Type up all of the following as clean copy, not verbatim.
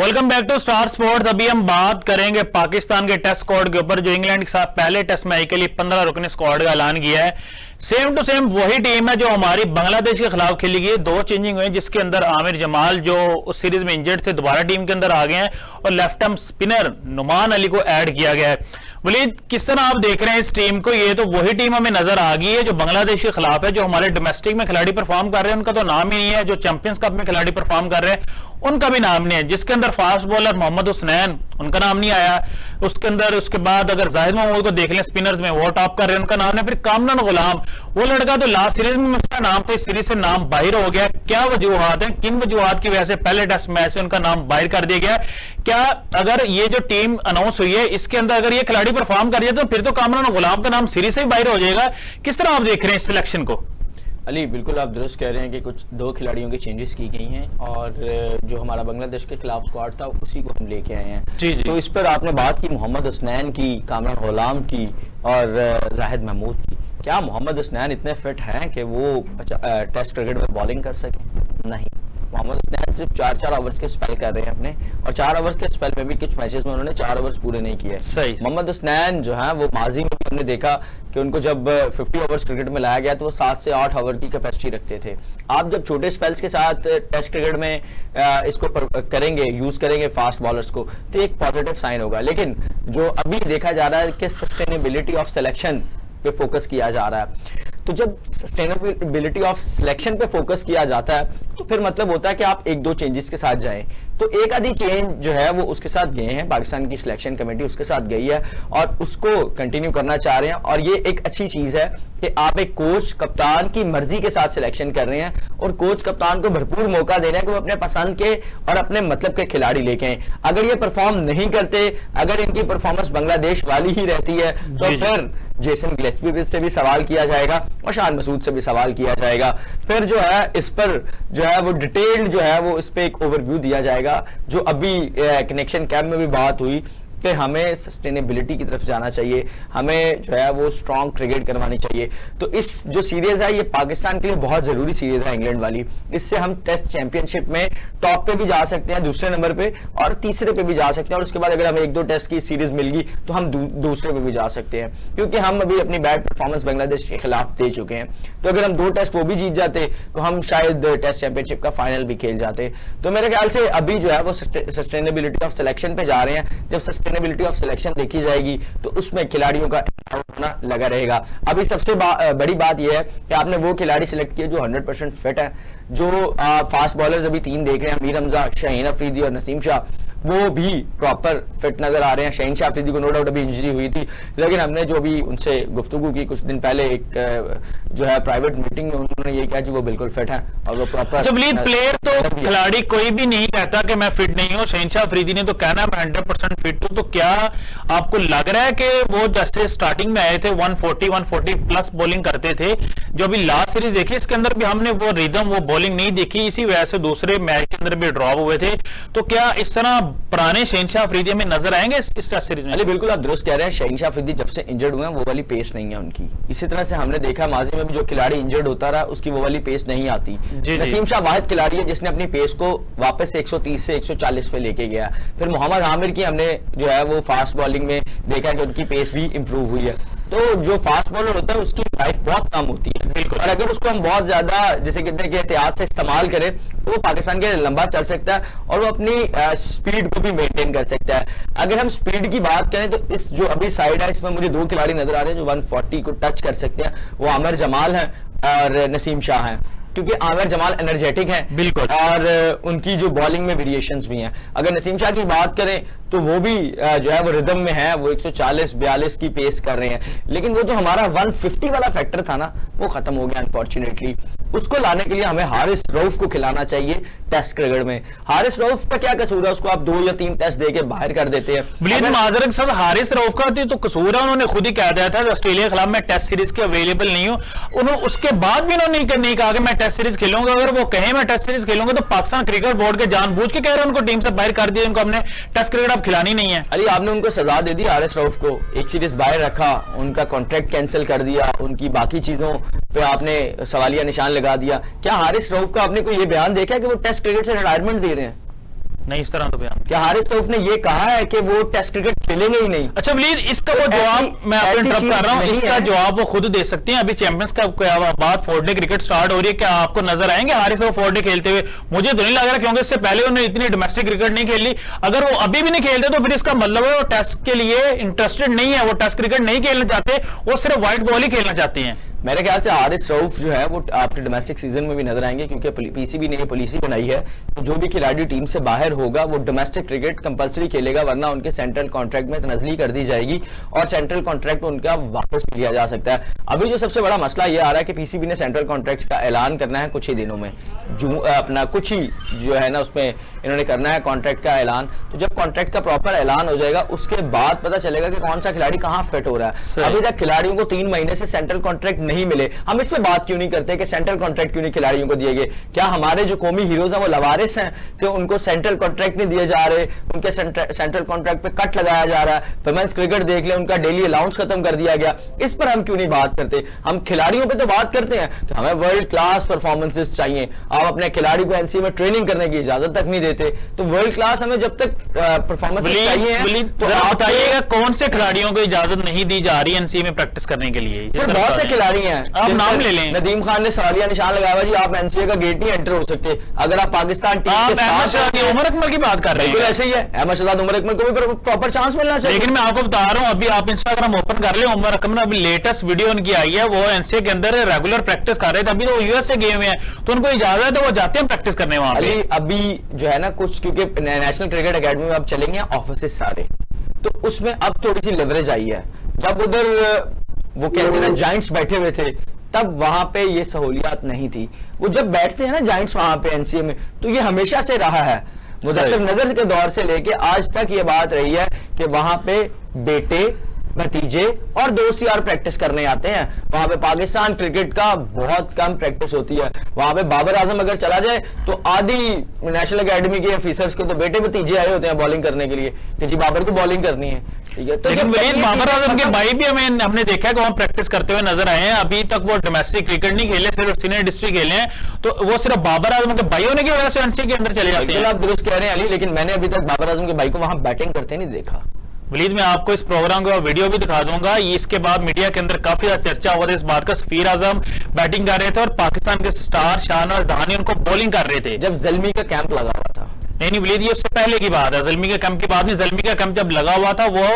Welcome back to Star Sports. अभी हम बात करेंगे पाकिस्तान के टेस्ट स्क्वाड के ऊपर जो इंग्लैंड के साथ पहले टेस्ट मैच के लिए 15 रुकनी स्क्वाड का ऐलान किया है। सेम टू सेम वही टीम है जो हमारी बांग्लादेश के खिलाफ खेली गई। दो चेंजिंग हुए जिसके अंदर आमिर जमाल जो उस सीरीज में इंजर्ड थे दोबारा टीम के अंदर आ गए हैं और left arm spinner Nauman Ali को ऐड किया गया है। वलीद, किस तरह आप देख रहे हैं इस टीम को? ये तो वही टीम हमें नजर आ गई है जो बांग्लादेश के खिलाफ है। जो हमारे डोमेस्टिक में खिलाड़ी परफॉर्म कर रहे हैं उनका तो नाम ही नहीं है, जो चैंपियंस कप में खिलाड़ी परफॉर्म कर रहे हैं उनका भी नाम नहीं है। जिसके अंदर फास्ट बॉलर मोहम्मद हुसनैन, उनका नाम नहीं आया। उसके अंदर उसके बाद अगर जाहिद महमूद को देख लें स्पिनर्स में, वो टॉप कर रहे हैं, उनका नाम है। फिर कामरान गुलाम, वो लड़का तो लास्ट सीरीज में उसका नाम था, इस सीरीज से नाम बाहर हो गया। क्या वजूहात है, किन वजूहात की वजह से पहले टेस्ट मैच से उनका नाम बाहर कर दिया गया? क्या अगर ये जो टीम अनाउंस हुई है इसके अंदर अगर ये खिलाड़ी परफॉर्म कर जाए तो फिर तो कामरान गुलाम का नाम सीरीज से ही बाहर हो जाएगा? किस तरह आप देख रहे हैं इस सिलेक्शन को? अली, बिल्कुल आप दुरुस्त कह रहे हैं कि कुछ दो खिलाड़ियों की चेंजेस की गई हैं और जो हमारा बांग्लादेश के खिलाफ स्क्वाड था उसी को हम लेके आए हैं। जी। तो इस पर आपने बात की मोहम्मद हुसनैन की, कामरान गुलाम की और जाहिद महमूद की। क्या मोहम्मद हुसनैन इतने फिट हैं कि वो टेस्ट क्रिकेट में बॉलिंग कर सकें? नहीं। मोहम्मद हुसनैन सिर्फ 4 ओवर्स के स्पेल कर रहे हैं अपने, और 4 ओवर्स के स्पेल में भी कुछ मैचेस में उन्होंने 4 ओवर्स पूरे नहीं किए। सही। मोहम्मद हुसनैन जो है वो माजी में भी हमने देखा कि उनको जब 50 ओवर्स क्रिकेट में लाया गया तो वो 7 से 8 ओवर की कैपेसिटी रखते थे। आप जब छोटे स्पेल्स के साथ टेस्ट क्रिकेट में इसको करेंगे, यूज करेंगे फास्ट बॉलर्स को, तो एक पॉजिटिव साइन होगा। लेकिन जो अभी देखा जा रहा है कि सस्टेनेबिलिटी ऑफ सिलेक्शन पे फोकस किया जा रहा है, तो जब सस्टेनेबिलिटी ऑफ सिलेक्शन पे फोकस किया जाता है तो फिर मतलब होता है कि आप 1-2 चेंजेस के साथ जाएं। तो एक आधी चेंज जो है वो उसके साथ गए हैं, पाकिस्तान की सिलेक्शन कमेटी उसके साथ गई है और उसको कंटिन्यू करना चाह रहे हैं। और ये एक अच्छी चीज है कि आप एक कोच कप्तान की मर्जी के साथ सिलेक्शन कर रहे हैं और कोच कप्तान को भरपूर मौका दे रहे हैं कि वो अपने पसंद के और अपने मतलब के खिलाड़ी लेके आए। अगर ये परफॉर्म नहीं करते, अगर इनकी परफॉर्मेंस बांग्लादेश वाली ही रहती है तो फिर जेसन गिलेस्पी से भी सवाल किया जाएगा और शान मसूद से भी सवाल किया जाएगा। फिर जो है इस पर जो है वो डिटेल्ड जो है वो इस पे एक ओवरव्यू दिया जाएगा। जो अभी कनेक्शन कैंप में भी बात हुई कि हमें सस्टेनेबिलिटी की तरफ जाना चाहिए, हमें जो है वो स्ट्रॉन्ग क्रिकेट करवानी चाहिए। तो इस जो सीरीज है ये पाकिस्तान के लिए बहुत जरूरी सीरीज है इंग्लैंड वाली। इससे हम टेस्ट चैंपियनशिप में टॉप पे भी जा सकते हैं, दूसरे नंबर पे और तीसरे पे भी जा सकते हैं, और उसके बाद अगर हमें 1-2 टेस्ट की सीरीज मिल गई तो हम दूसरे पे भी जा सकते हैं, क्योंकि हम अभी अपनी बैड परफॉर्मेंस बांग्लादेश के खिलाफ दे चुके हैं। तो अगर हम 2 टेस्ट वो भी जीत जाते तो हम शायद टेस्ट चैंपियनशिप का फाइनल भी खेल जाते। तो मेरे ख्याल से अभी जो है वो सस्टेनेबिलिटी ऑफ सिलेक्शन पे जा रहे हैं। जब सस्टेनेबिलिटी ऑफ सिलेक्शन देखी जाएगी तो उसमें खिलाड़ियों का होना लगा रहेगा। अभी सबसे बड़ी बात यह है कि आपने वो खिलाड़ी सिलेक्ट किए जो 100% फिट है। जो फास्ट बॉलर्स अभी 3 देख रहे हैं, अमीर हमजा, शाहीन अफरीदी और नसीम शाह, वो भी प्रॉपर फिट नजर आ रहे हैं। शाहीन शाह अफरीदी को नो डाउट अभी इंजरी हुई थी, लेकिन हमने जो भी उनसे गुफ्तगू की कुछ दिन पहले एक जो है प्राइवेट मीटिंग में, उन्होंने ये कहा कि वो बिल्कुल फिट है और वो प्रॉपर। जब लीड प्लेयर तो खिलाड़ी कोई भी नहीं कहता कि मैं फिट नहीं हूं। शाहीन शाह अफरीदी ने तो कहना मैं 100% फिट हूं। तो क्या आपको लग रहा है कि वो जैसे स्टार्टिंग में आए थे 140 प्लस बॉलिंग करते थे, जो अभी लास्ट सीरीज देखी इसके अंदर भी हमने वो रिदम, वो बॉलिंग नहीं देखी, इसी वजह से दूसरे मैच के अंदर भी ड्रॉप हुए थे। तो क्या इस तरह पुराने शाहीन शाह अफरीदी में नजर आएंगे इस टेस्ट सीरीज में? अली, बिल्कुल आप दुरुस्त कह रहे हैं। शाहीन शाह अफरीदी जब से इंजर्ड हुए हैं वो वाली पेस नहीं है उनकी। इसी तरह से हमने देखा माजी में भी जो खिलाड़ी इंजर्ड होता रहा उसकी वो वाली पेस नहीं आती। नसीम शाह वाहिद खिलाड़ी है जिसने अपनी पेस को वापस 130 से 140 पे लेके गया। फिर मोहम्मद आमिर की हमने जो है वो फास्ट बॉलिंग में देखा कि उनकी पेस भी इंप्रूव हुई है। तो जो फास्ट बॉलर होता है उसकी लाइफ बहुत कम होती है, बिल्कुल। और अगर उसको हम बहुत ज्यादा जैसे कहते हैं कि एहतियात से इस्तेमाल करें तो वो पाकिस्तान के लिए लंबा चल सकता है और वो अपनी स्पीड को भी मेंटेन कर सकता है। अगर हम स्पीड की बात करें तो इस जो अभी साइड है इसमें मुझे 2 खिलाड़ी नजर आ रहे हैं जो 140 को टच कर सकते हैं। वो आमिर जमाल है और नसीम शाह है, क्योंकि आमिर जमाल एनर्जेटिक हैं बिल्कुल, और उनकी जो बॉलिंग में वेरिएशंस भी हैं। अगर नसीम शाह की बात करें तो वो भी जो है वो रिदम में है, वो 140-42 की पेस कर रहे हैं। लेकिन वो जो हमारा 150 वाला फैक्टर था ना वो खत्म हो गया अनफॉर्चुनेटली। उसको लाने के लिए हमें हारिस रऊफ को खिलाना चाहिए टेस्ट क्रिकेट में। हारिस रऊफ का क्या कसूर है? उसको आप 2 या 3 टेस्ट देके बाहर कर देते हैं। माजरत साहब, हारिस रऊफ का तो कसूर है, उन्होंने खुद ही कह दिया था ऑस्ट्रेलिया के खिलाफ मैं टेस्ट सीरीज के अवेलेबल नहीं हूं। उन्होंने उसके बाद भी उन्होंने नहीं कहा कि मैं टेस्ट सीरीज खेलूंगा। अगर वो कहें मैं टेस्ट सीरीज खेलूंगा तो पाकिस्तान क्रिकेट बोर्ड के जानबूझ के कह रहे हैं उनको टीम से बाहर कर दिया, उनको हमने टेस्ट क्रिकेट अब खिलानी नहीं है। अली, आपने उनको सजा दे दी। हारिस रऊफ को एक सीरीज बाहर रखा, उनका कॉन्ट्रैक्ट कैंसिल कर दिया, उनकी बाकी चीजों पे आपने सवालिया निशान लगा दिया। क्या हारिस रऊफ का आपने कोई ये बयान देखा है कि वो टेस्ट क्रिकेट से रिटायरमेंट दे रहे हैं? नहीं, इस तरह तो बयान क्या हारिस रऊफ ने ये कहा है कि वो टेस्ट क्रिकेट खेलेंगे ही नहीं? अच्छा वलीद, इसका वो जवाब मैं आपको इंटरप्ट कर रहा हूं, इसका जवाब वो खुद दे सकती हैं। अभी चैंपियंस का बाद 4 डे क्रिकेट स्टार्ट हो रही है, क्या आपको नजर आएंगे हारिस रऊफ 4 डे खेलते हुए? मुझे तो नहीं लग रहा, क्योंकि इससे पहले उन्होंने इतनी डोमेस्टिक क्रिकेट नहीं खेली। अगर वो अभी भी नहीं खेलते तो फिर इसका मतलब है वो टेस्ट के लिए इंटरेस्टेड नहीं है, वो टेस्ट क्रिकेट नहीं खेलना चाहते, वो सिर्फ व्हाइट बॉल ही खेलना चाहते हैं। मेरे ख्याल से हारिस रऊफ जो है वो आपके डोमेस्टिक सीजन में भी नजर आएंगे, क्योंकि पीसीबी ने ये पॉलिसी बनाई है तो जो भी खिलाड़ी टीम से बाहर होगा वो डोमेस्टिक क्रिकेट कंपलसरी खेलेगा, वरना उनके सेंट्रल कॉन्ट्रैक्ट में तनजली कर दी जाएगी और सेंट्रल कॉन्ट्रैक्ट उनका वापस भी लिया जा सकता है। अभी जो सबसे बड़ा मसला ये आ रहा है कि पीसीबी ने सेंट्रल कॉन्ट्रैक्ट का ऐलान करना है कुछ ही दिनों में, अपना कुछ ही जो है ना उसमें इन्होंने करना है कॉन्ट्रैक्ट का ऐलान। तो जब कॉन्ट्रैक्ट का प्रॉपर ऐलान हो जाएगा उसके बाद पता चलेगा कि कौन सा खिलाड़ी कहां फिट हो रहा है। अभी तक खिलाड़ियों को 3 महीने से सेंट्रल कॉन्ट्रैक्ट नहीं मिले। हम इस पे बात क्यों नहीं करते कि सेंट्रल कॉन्ट्रैक्ट क्यों नहीं खिलाड़ियों को दिए गए? क्या हमारे जो कौमी हीरोज हैं वो लवारिस हैं कि उनको सेंट्रल कॉन्ट्रैक्ट नहीं दिए जा रहे, उनके सेंट्रल कॉन्ट्रैक्ट पे कट लगाया जा रहा है? वुमेन्स क्रिकेट देख ले, उनका डेली अलाउंस खत्म कर दिया गया। इस पर हम क्यों नहीं बात करते? हम खिलाड़ियों पे तो बात करते हैं कि हमें वर्ल्ड क्लास परफॉर्मेंसेस चाहिए। आप अपने खिलाड़ी को एनसीए में ट्रेनिंग करने की इजाजत तक नहीं देते, तो वर्ल्ड क्लास हमें जब तक परफॉर्मेंस चाहिए तो आप बताइएगा कौन से खिलाड़ियों को इजाजत नहीं दी जा रही एनसीए में प्रैक्टिस करने के लिए? बहुत से खिलाड़ी हैं, आप नाम ले लें। नदीम खान ने सवालिया निशान लगाया जी आप एनसीए का गेट नहीं एंटर हो सकते अगर आप पाकिस्तान टीम के साथ। उमर अकमल की बात कर रहे हैं, ऐसे ही है। अहमद शहजाद उमर अकमल को भी प्रॉपर चांस मिलना चाहिए। लेकिन मैं आपको बता रहा हूं, अभी आप इंस्टाग्राम ओपन कर ले, उमर अकमल अभी लेटेस्ट वीडियो उनकी आई है, वो एनसीए के अंदर रेगुलर प्रैक्टिस कर रहे थे। अभी तो यूएसए गए हुए हैं तो उनको इजाजत है, वो जाते हैं प्रैक्टिस करने वहां पे। अभी जो है ना कुछ, क्योंकि नेशनल क्रिकेट अकेडमी में अब चलेंगे ऑफिस सारे, तो उसमें अब थोड़ी सी लेवरेज आई है। जब उधर वो कहते हैं ना जाइंट्स बैठे हुए थे तब वहां पे ये सहूलियात नहीं थी। वो जब बैठते हैं ना जाइंट्स वहां पे एनसीए में, तो ये हमेशा से रहा है। मुदस्सिर नजर के दौर से लेके आज तक ये बात रही है कि वहां पे बेटे भतीजे और दोस्त यार प्रैक्टिस करने आते हैं। वहां पे पाकिस्तान क्रिकेट का बहुत कम प्रैक्टिस होती है। वहां पे बाबर आजम अगर चला जाए तो आधी नेशनल अकेडमी के ऑफिसर्स के तो बेटे भतीजे आए होते हैं बॉलिंग करने के लिए कि जी बाबर को बॉलिंग करनी है, ठीक है। तो बाबर आजम के भाई भी हमने देखा है कि वहां प्रैक्टिस करते हुए नजर आए हैं। अभी तक वो डोमेस्टिक क्रिकेट नहीं खेले, सिर्फ सीनियर डिस्ट्रिक्ट खेले हैं, तो वो सिर्फ बाबर आजम के भाई होने की वजह से एनसीए के अंदर चले जाते हैं। आप दुरुस्त कह रहे हैं अली, लेकिन मैंने अभी तक बाबर आजम के भाई को वहां बैटिंग करते नहीं देखा। वलीद मैं आपको इस प्रोग्राम का वीडियो भी दिखा दूंगा। इसके बाद मीडिया के अंदर काफी ज्यादा चर्चा हो रही है इस बात का। सफीर आजम बैटिंग कर रहे थे और पाकिस्तान के स्टार शाहनवाज दहानी उनको बॉलिंग कर रहे थे जब जल्मी का कैंप लगा हुआ था। नहीं वलीद, ये उससे पहले की बात है, जल्मी के कैंप की बात नहीं। जल्मी का कैंप जब लगा हुआ था वो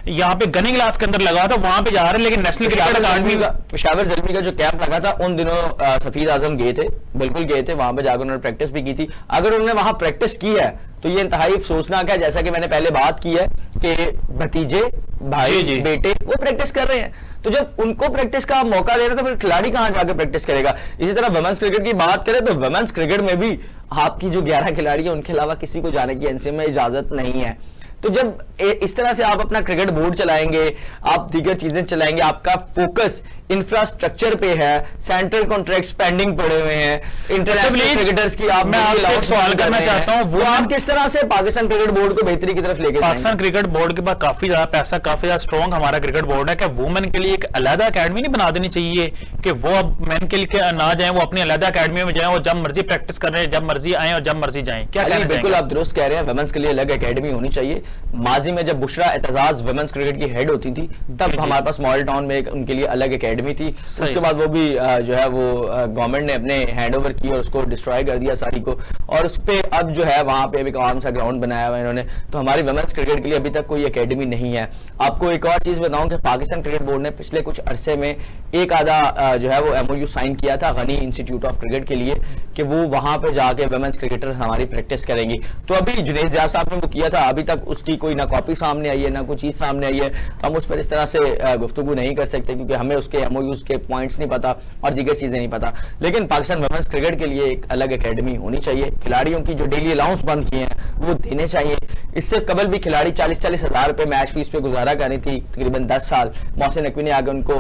यहाँ पे गनिंग क्लास के अंदर लगा हुआ था, वहां पे जा रहे हैं। लेकिन नेशनल क्रिकेट अकादमी का पेशावर जल्मी का जो कैंप लगा था उन दिनों सफीर आजम गए थे, बिल्कुल गए थे, वहां पे जाकर उन्होंने प्रैक्टिस भी की थी। अगर उन्होंने वहां प्रैक्टिस की है तो ये इंतहाई अफसोसनाक है, जैसा कि मैंने पहले बात की है कि भतीजे भाई बेटे वो प्रैक्टिस कर रहे हैं। तो जब उनको प्रैक्टिस का मौका दे रहे तो फिर खिलाड़ी कहां जाकर प्रैक्टिस करेगा? इसी तरह वुमेन्स क्रिकेट की बात करें तो वुमेन्स क्रिकेट में भी आपकी जो 11 खिलाड़ी है उनके अलावा किसी को जाने की एनसीए में इजाजत नहीं है। तो जब इस तरह से आप अपना क्रिकेट बोर्ड चलाएंगे, आप दीगर चीजें चलाएंगे, आपका फोकस इंफ्रास्ट्रक्चर पे है, सेंट्रल कॉन्ट्रैक्ट्स पेंडिंग पड़े हुए हैं, इंटरनेशनल क्रिकेटर्स की आप, मैं आपसे एक सवाल करना चाहता हूं, वो आप किस तरह से पाकिस्तान क्रिकेट बोर्ड को बेहतरी की तरफ लेके जाएंगे? पाकिस्तान क्रिकेट बोर्ड के पास काफी ज्यादा पैसा, काफी ज्यादा स्ट्रॉन्ग हमारा क्रिकेट बोर्ड है। क्या वुमेन के लिए एक अलग अकेडमी नहीं बना देनी चाहिए कि वो अब मेन के लिए ना जाए, वो अपनी अलग अकेडमी में जाए, वो जब मर्जी प्रैक्टिस करें, जब मर्जी आए और जब मर्जी जाए? क्या बिल्कुल आप दुरुस्त कह रहे हैं, वुमेन्स के लिए अलग अकेडमी होनी चाहिए। माजी में जब बुशरा एतजाज वुमेन्स क्रिकेट की हेड होती थी तब हमारे पास मॉडल टाउन में उनके लिए अलग अकेडमी थी। उसके बाद वो भी जो है वो गवर्नमेंट ने अपने हैंड ओवर की और उसको डिस्ट्रॉय कर दिया सारी को, और उस पे अब जो है वहां पे एक आम सा ग्राउंड बनाया हुआ इन्होंने। तो हमारी वुमेन्स क्रिकेट के लिए अभी तक कोई अकेडमी नहीं है। आपको एक और चीज बताऊं कि पाकिस्तान क्रिकेट बोर्ड ने पिछले कुछ अरसे में एक आधा जो है वो एमओयू साइन किया था गनी इंस्टीट्यूट ऑफ क्रिकेट के लिए कि वो वहां पे जाके वुमेन्स क्रिकेटर हमारी प्रैक्टिस करेंगी। तो अभी जुनैद जिया साहब ने वो किया था, अभी तक उसकी कोई ना कॉपी सामने आई है ना कोई चीज सामने आई है। तो हम उस पर इस तरह से गुफ्तगू नहीं कर सकते क्योंकि हमें उसके एमओयूज के पॉइंट्स नहीं पता और दीगर चीजें नहीं पता। लेकिन पाकिस्तान वुमेन्स क्रिकेट के लिए एक अलग अकेडमी होनी चाहिए। खिलाड़ियों की जो डेली अलाउंस बंद किए हैं वो देने चाहिए। इससे कबल भी खिलाड़ी 40-40 हजार रुपए मैच फीस पे गुजारा करनी थी तकरीबन 10 साल। मोहसिन नकवी ने आगे उनको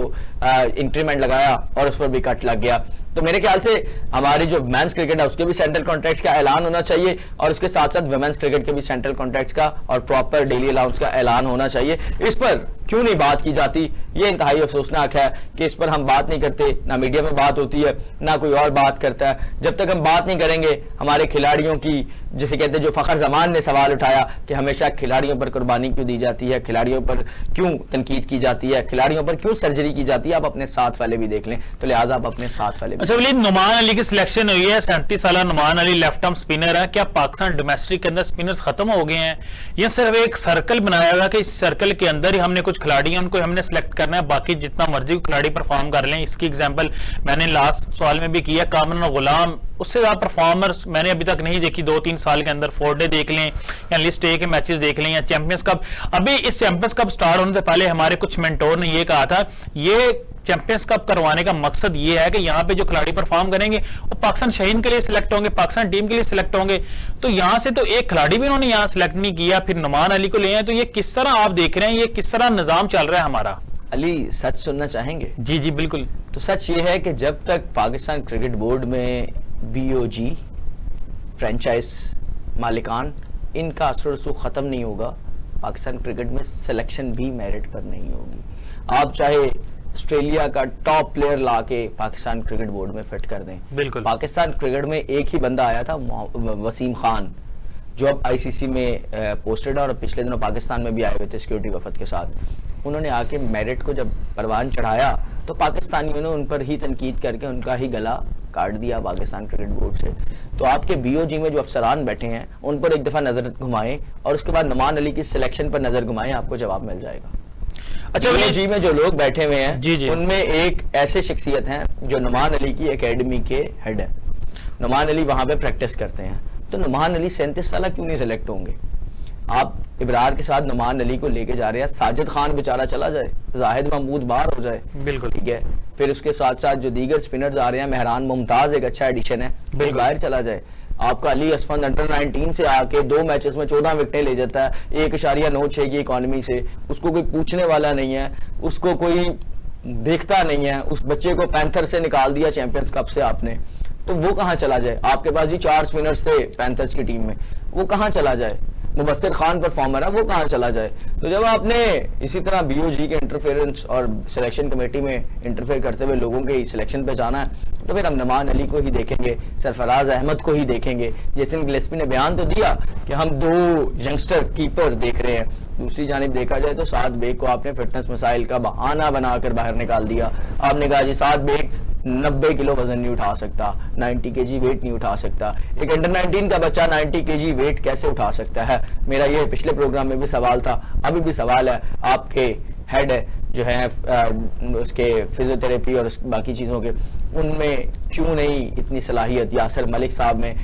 इंक्रीमेंट लगाया और उस पर भी कट लग गया। तो मेरे ख्याल से हमारी जो मेंस क्रिकेट है उसके भी सेंट्रल कॉन्ट्रैक्ट्स का ऐलान होना चाहिए और उसके साथ साथ वुमेन्स क्रिकेट के भी सेंट्रल कॉन्ट्रैक्ट्स का और प्रॉपर डेली अलाउंस का ऐलान होना चाहिए। इस पर क्यों नहीं बात की जाती? ये इंतहाई अफसोसनाक है कि इस पर हम बात नहीं करते, ना मीडिया में बात होती है, ना कोई और बात करता है। जब तक हम बात नहीं करेंगे हमारे खिलाड़ियों की, जिसे कहते हैं, जो फखर जमान ने सवाल उठाया कि हमेशा खिलाड़ियों पर कुर्बानी क्यों दी जाती है, खिलाड़ियों पर क्यों तनकीद की जाती है, खिलाड़ियों पर क्यों सर्जरी की जाती है, आप अपने साथ वाले भी देख लें। तो लिहाजा आप अपने साथ वाले भी। अच्छा वलीद, नुमान अली की सिलेक्शन हुई है, 37 साल Nauman Ali left arm spinner है। क्या पाकिस्तान डोमेस्टिक के अंदर स्पिनर्स खत्म हो गए हैं, या सिर्फ एक सर्कल बनाया हुआ कि इस सर्कल के अंदर ही हमने कुछ खिलाड़ी हैं उनको हमने सेलेक्ट करना है, बाकी जितना मर्जी खिलाड़ी परफॉर्म कर लें? इसकी एग्जांपल मैंने लास्ट सवाल में भी किया, कामरान गुलाम उससे ज्यादा परफॉर्मर्स मैंने अभी तक नहीं देखी 2-3 साल के अंदर। 4 डे देख लें या लिस्ट ए के मैचेस देख लें या चैंपियंस कप। अभी इस चैंपियंस कप स्टार्ट होने से पहले हमारे कुछ मेंटोर ने ये कहा था, ये चैंपियंस कप करवाने का मकसद ये है कि यहाँ पे जो खिलाड़ी परफॉर्म करेंगे वो पाकिस्तान शहीन के लिए सिलेक्ट होंगे, पाकिस्तान टीम के लिए सिलेक्ट होंगे। तो यहां से तो एक खिलाड़ी भी उन्होंने यहाँ सिलेक्ट नहीं किया, फिर नुमान अली को ले आए। तो ये किस तरह आप देख रहे हैं, ये किस तरह निजाम चल रहा है हमारा? अली, सच सुनना चाहेंगे? जी जी बिल्कुल। तो सच ये है कि जब तक पाकिस्तान क्रिकेट बोर्ड में BOG, फ्रेंचाइज मालिकान, इनका असर रसूख खत्म नहीं होगा, पाकिस्तान क्रिकेट में सिलेक्शन भी मेरिट पर नहीं होगी। आप चाहे ऑस्ट्रेलिया का टॉप प्लेयर लाके पाकिस्तान क्रिकेट बोर्ड में फिट कर दें, बिल्कुल। पाकिस्तान क्रिकेट में एक ही बंदा आया था, वसीम खान, जो अब ICC में पोस्टेड है और पिछले दिनों पाकिस्तान में भी आए हुए थे सिक्योरिटी वफद के साथ। उन्होंने आके मेरिट को जब परवान चढ़ाया तो पाकिस्तानियों ने उन पर ही तनकीद करके उनका ही गला काट दिया पाकिस्तान क्रिकेट बोर्ड से। तो आपके BOG में जो अफसरान बैठे हैं उन पर एक दफा नजर घुमाएं और उसके बाद नुमान अली की सिलेक्शन पर नजर घुमाएं, आपको जवाब मिल जाएगा। अच्छा, BOG में जो लोग बैठे हुए हैं जी जी, उनमें एक ऐसे शख्सियत हैं जो नुमान अली की एकेडमी के हेड है। नुमान अली वहां पे प्रैक्टिस करते हैं। तो नुमान अली 37 साल क्यों नहीं सिलेक्ट होंगे? आप इब्रार के साथ नुमान अली को लेके जा रहे हैं, साजिद खान बेचारा चला जाए, जाहिद महमूद बाहर हो जाए, बिल्कुल ठीक है। फिर उसके साथ साथ जो दीगर स्पिनर्स आ रहे हैं, मेहरान मुमताज एक अच्छा एडिशन है, बाहर चला जाए। आपका अली असफंद अंडर 19 से आके 2 मैचेस में 14 विकेटें ले जाता है 1.96 की इकॉनमी से। उसको कोई पूछने वाला नहीं है, उसको कोई देखता नहीं है। उस बच्चे को पैंथर से निकाल दिया चैंपियंस कप से आपने, तो वो कहां चला जाए? आपके पास जी 4 स्पिनर्स थे पैंथर्स की टीम में, वो कहां चला जाए? मुबस्सिर खान परफॉर्मर है, वो कहां चला जाए? तो जब आपने इसी तरह BOG के इंटरफेरेंस और सिलेक्शन कमेटी में इंटरफेयर करते हुए लोगों के सिलेक्शन पे जाना है, तो फिर हम नुमान अली को ही देखेंगे, सरफराज अहमद को ही देखेंगे। जैसे गिलेस्पी ने बयान तो दिया कि हम 2 यंगस्टर कीपर देख रहे हैं, दूसरी जानिब देखा जाए तो साद बेग को आपने फिटनेस मसाइल का बहाना बनाकर बाहर निकाल दिया। आपने कहा जी साद बेग 90 किलो वजन नहीं उठा सकता, 90 kg वेट नहीं उठा सकता। एक अंडर 19 का बच्चा 90 kg वेट कैसे उठा सकता है? मेरा ये पिछले प्रोग्राम में भी सवाल था, अभी भी सवाल है। आपके हेड जो है उसके फिजियोथेरेपी और बाकी चीजों के, उनमें क्यों नहीं इतनी सलाहियत यासिर मलिक साहब में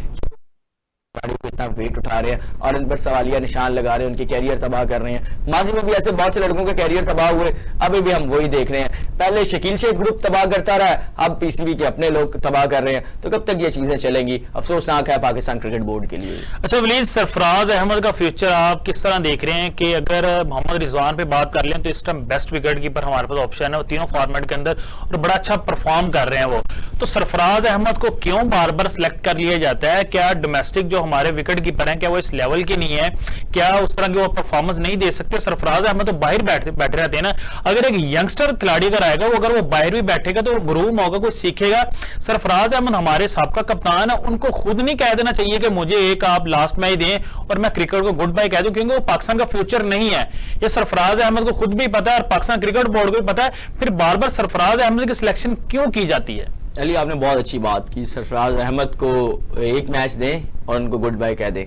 को इतना वेट उठा रहे हैं और इन पर सवालिया निशान लगा रहे हैं, उनके कैरियर तबाह कर रहे हैं। माजी में भी ऐसे बहुत से लड़कों के कैरियर तबाह हुए, अभी भी हम वही देख रहे हैं। पहले शकील शेख ग्रुप तबाह करता रहा, अब PCB के अपने लोग तबाह कर रहे हैं। तो कब तक ये चीजें चलेंगी? अफसोसनाक है पाकिस्तान क्रिकेट बोर्ड के लिए। अच्छा वलीद, सरफराज अहमद का फ्यूचर आप किस तरह देख रहे हैं? कि अगर मोहम्मद रिजवान पे बात कर लें तो इस टाइम बेस्ट विकेट कीपर हमारे पास ऑप्शन है, वो तीनों फॉर्मेट के अंदर और बड़ा अच्छा परफॉर्म कर रहे हैं वो। तो सरफराज अहमद को क्यों बार बार सिलेक्ट कर लिया जाता है? क्या डोमेस्टिक जो हमारे विकेट कीपर हैं क्या वो इस लेवल के नहीं है? क्या उस तरह की वो परफॉर्मेंस नहीं दे सकते? सरफराज अहमद तो बाहर बैठे रहते हैं ना। अगर एक यंगस्टर खिलाड़ी अगर आएगा, वो अगर वो बाहर भी बैठेगा तो वो ग्रूम होगा, कोई सीखेगा। सरफराज अहमद हमारे साबका कप्तान है, उनको खुद नहीं कह देना चाहिए कि मुझे एक आप लास्ट मैच दें और मैं क्रिकेट को गुड बाय कह दूं, क्योंकि वो पाकिस्तान का फ्यूचर नहीं है। ये सरफराज अहमद को खुद भी पता है और पाकिस्तान क्रिकेट बोर्ड को भी पता है। फिर बार बार सरफराज अहमद की सिलेक्शन क्यों की जाती है? अली, आपने बहुत अच्छी बात की। सरफराज अहमद को एक मैच दें और उनको गुड बाय कह दें।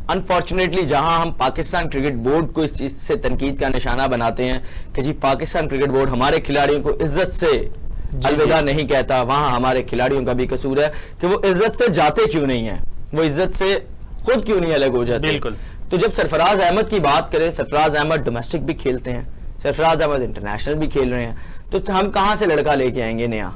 अनफॉर्चुनेटली जहां हम पाकिस्तान क्रिकेट बोर्ड को इस चीज से तनकीद का निशाना बनाते हैं कि जी पाकिस्तान क्रिकेट बोर्ड हमारे खिलाड़ियों को इज्जत से अलविदा नहीं कहता, वहां हमारे खिलाड़ियों का भी कसूर है कि वो इज्जत से जाते क्यों नहीं है, वो इज्जत से खुद क्यों नहीं अलग हो जाते। बिल्कुल। तो जब सरफराज अहमद की बात करें, सरफराज अहमद डोमेस्टिक भी खेलते हैं, सरफराज अहमद इंटरनेशनल भी खेल रहे हैं, तो हम कहां से लड़का लेके आएंगे नया?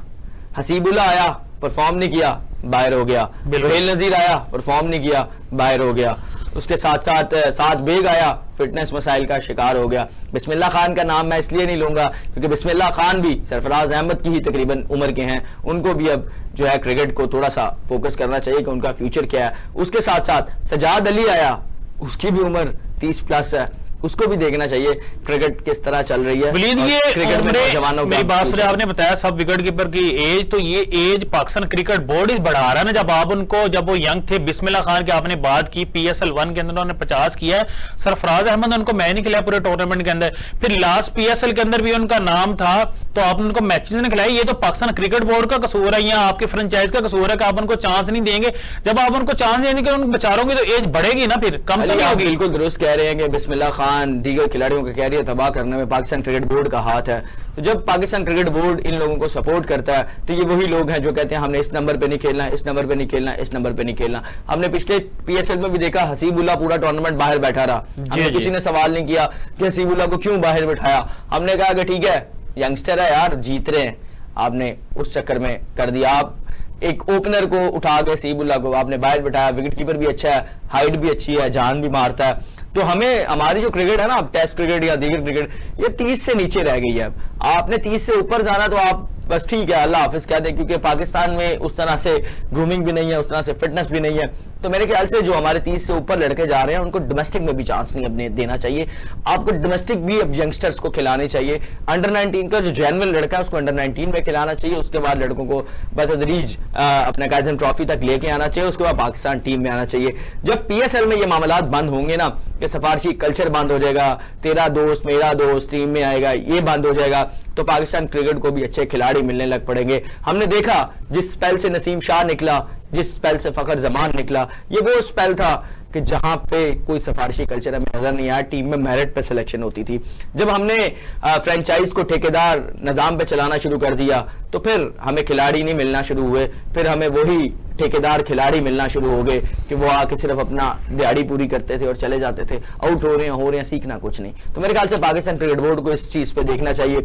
हसीबुल्ला आया, परफॉर्म नहीं किया, बाहर हो गया। रोहेल नजीर आया, परफॉर्म नहीं किया, बाहर हो गया। उसके साथ साथ साद बेग आया, फिटनेस मसाइल का शिकार हो गया। बिस्मिल्लाह खान का नाम मैं इसलिए नहीं लूंगा क्योंकि बिस्मिल्लाह खान भी सरफराज अहमद की ही तकरीबन उम्र के हैं, उनको भी अब जो है क्रिकेट को थोड़ा सा फोकस करना चाहिए कि उनका फ्यूचर क्या है। उसके साथ साथ सजाद अली आया, उसकी भी उम्र 30 प्लस है, उसको भी देखना चाहिए क्रिकेट किस तरह चल रही है। वलीद, ये क्रिकेट में नौजवानों मेरी बात सुनिए, आपने बताया सब विकेट कीपर की एज, तो ये एज पाकिस्तान क्रिकेट बोर्ड ही बढ़ा रहा है ना। जब आप उनको, जब वो यंग थे, बिस्मिल्लाह खान की आपने बात की, PSL 1 के अंदर उन्होंने 50 किया है, सरफराज अहमद ने उनको मैच नहीं खिलाया पूरे टूर्नामेंट के अंदर, फिर लास्ट PSL के अंदर भी उनका नाम था, तो आपने उनको मैचेस नहीं खिलाए। ये तो पाकिस्तान क्रिकेट बोर्ड का कसूर है या आपकी फ्रेंचाइज का कसूर है कि आप उनको चांस नहीं देंगे। जब आप उनको चांस देंगे उनको बेचारों तो एज बढ़ेगी ना, फिर कम तो होगी। बिल्कुल दुरुस्त कह रहे हैं कि बिस्मिल्लाह खान दीगर खिलाड़ियों का कैरियर तबाह करने में पाकिस्तान क्रिकेट बोर्ड का हाथ है। तो जब पाकिस्तान क्रिकेट बोर्ड इन लोगों को सपोर्ट करता है तो ये वही लोग हैं जो कहते हैं हमने इस नंबर पे नहीं खेलना, इस नंबर पे नहीं खेलना, इस नंबर पे नहीं खेलना। हमने पिछले PSL में भी देखा, हसीबुल्लाह पूरा टूर्नामेंट बाहर बैठा रहा, हमें किसी ने सवाल नहीं किया कि हसीबुल्लाह को क्यों बाहर बैठाया। हमने कहा कि ठीक है यंगस्टर है यार, जीत रहे हैं, आपने उस चक्कर में कर दिया। आप एक ओपनर को उठा के हसीबुल्लाह को आपने बाहर बैठाया, विकेट कीपर भी अच्छा है, हाइट भी अच्छी है, जान भी मारता है। तो हमें हमारी जो क्रिकेट है ना, टेस्ट क्रिकेट या दीगर क्रिकेट, ये 30 से नीचे रह गई है। आपने 30 से ऊपर जाना तो आप बस ठीक है अल्लाह हाफिज कह दे, क्योंकि पाकिस्तान में उस तरह से ग्रूमिंग भी नहीं है, उस तरह से फिटनेस भी नहीं है। तो मेरे ख्याल से जो हमारे 30 से ऊपर लड़के जा रहे हैं उनको डोमेस्टिक में भी चांस नहीं अपने देना चाहिए। आपको डोमेस्टिक भी अब यंगस्टर्स को खिलानी चाहिए। अंडर 19 का जो जेनुइन लड़का है उसको अंडर 19 में खिलाना चाहिए, उसके बाद लड़कों को बतदरीज अपने कायजन ट्रॉफी तक लेके आना चाहिए, उसके बाद पाकिस्तान टीम में आना चाहिए। जब PSL में ये मामलात बंद होंगे ना, कि सिफारशी कल्चर बंद हो जाएगा, तेरा दोस्त मेरा दोस्त टीम में आएगा, ये बंद हो जाएगा, तो पाकिस्तान क्रिकेट को भी अच्छे खिलाड़ी मिलने लग पड़ेंगे। हमने देखा जिस स्पेल से नसीम शाह निकला, जिस स्पेल से फखर जमान निकला, ये वो स्पेल था कि जहां पे कोई सिफारशी कल्चर हमें नजर नहीं आया, टीम में मेरिट पे सिलेक्शन होती थी। जब हमने फ्रेंचाइज को ठेकेदार निजाम पे चलाना शुरू कर दिया तो फिर हमें खिलाड़ी नहीं मिलना शुरू हुए, फिर हमें वही ठेकेदार खिलाड़ी मिलना शुरू हो गए कि वो आके सिर्फ अपना दिहाड़ी पूरी करते थे और चले जाते थे, आउट हो रहे हैं, सीखना कुछ नहीं। तो मेरे ख्याल से पाकिस्तान क्रिकेट बोर्ड को इस चीज पे देखना चाहिए।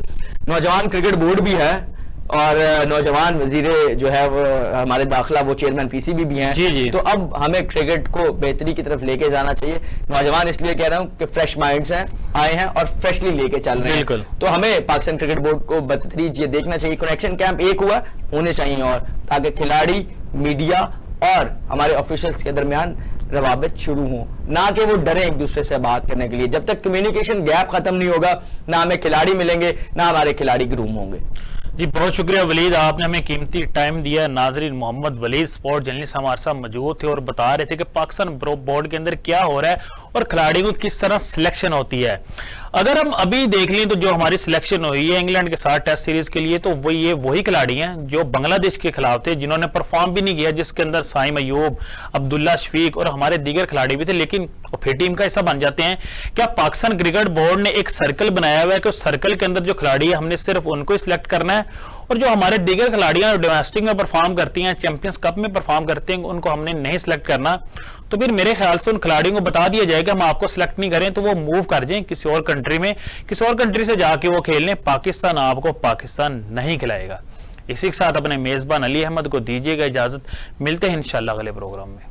नौजवान क्रिकेट बोर्ड भी है और नौजवान वजीरे जो है वो हमारे दाखिला वो चेयरमैन PCB भी हैं। जी। तो अब हमें क्रिकेट को बेहतरी की तरफ लेके जाना चाहिए। नौजवान इसलिए कह रहा हूं कि फ्रेश माइंड्स हैं, आए हैं और फ्रेशली लेके चल रहे हैं। तो हमें पाकिस्तान क्रिकेट बोर्ड को बतदरीज ये देखना चाहिए, कनेक्शन कैंप एक हुआ होने चाहिए और, ताकि खिलाड़ी, मीडिया और हमारे ऑफिशियल्स के दरमियान रवाबित शुरू हो, ना कि वो डरे एक दूसरे से बात करने के लिए। जब तक कम्युनिकेशन गैप खत्म नहीं होगा, ना हमें खिलाड़ी मिलेंगे, ना हमारे खिलाड़ी ग्रूम होंगे। जी बहुत शुक्रिया वलीद, आपने हमें कीमती टाइम दिया। नाजरीन, मोहम्मद वलीद स्पोर्ट जर्नलिस्ट हमारे साथ मौजूद थे और बता रहे थे कि पाकिस्तान बोर्ड के अंदर क्या हो रहा है और खिलाड़ियों की किस तरह सिलेक्शन होती है। अगर हम अभी देख लें तो जो हमारी सिलेक्शन हुई है इंग्लैंड के साथ टेस्ट सीरीज के लिए, तो वही खिलाड़ी हैं जो बांग्लादेश के खिलाफ थे, जिन्होंने परफॉर्म भी नहीं किया, जिसके अंदर साइम अयूब, अब्दुल्ला शफीक और हमारे दीगर खिलाड़ी भी थे, लेकिन फिर टीम का हिस्सा बन जाते हैं। क्या पाकिस्तान क्रिकेट बोर्ड ने एक सर्कल बनाया हुआ है कि उस सर्कल के अंदर जो खिलाड़ी है हमने सिर्फ उनको ही सिलेक्ट करना है, और जो हमारे दीगर खिलाड़ियां डोमेस्टिक में परफॉर्म करती हैं, चैंपियंस कप में परफॉर्म करते हैं, उनको हमने नहीं सिलेक्ट करना? तो फिर मेरे ख्याल से उन खिलाड़ियों को बता दिया जाए कि हम आपको सिलेक्ट नहीं करें तो वो मूव कर जाएं किसी और कंट्री में, किसी और कंट्री से जाके वो खेल लें, पाकिस्तान आपको पाकिस्तान नहीं खिलाएगा। इसी के साथ अपने मेजबान अली अहमद को दीजिएगा इजाजत, मिलते हैं इंशाल्लाह अगले प्रोग्राम में।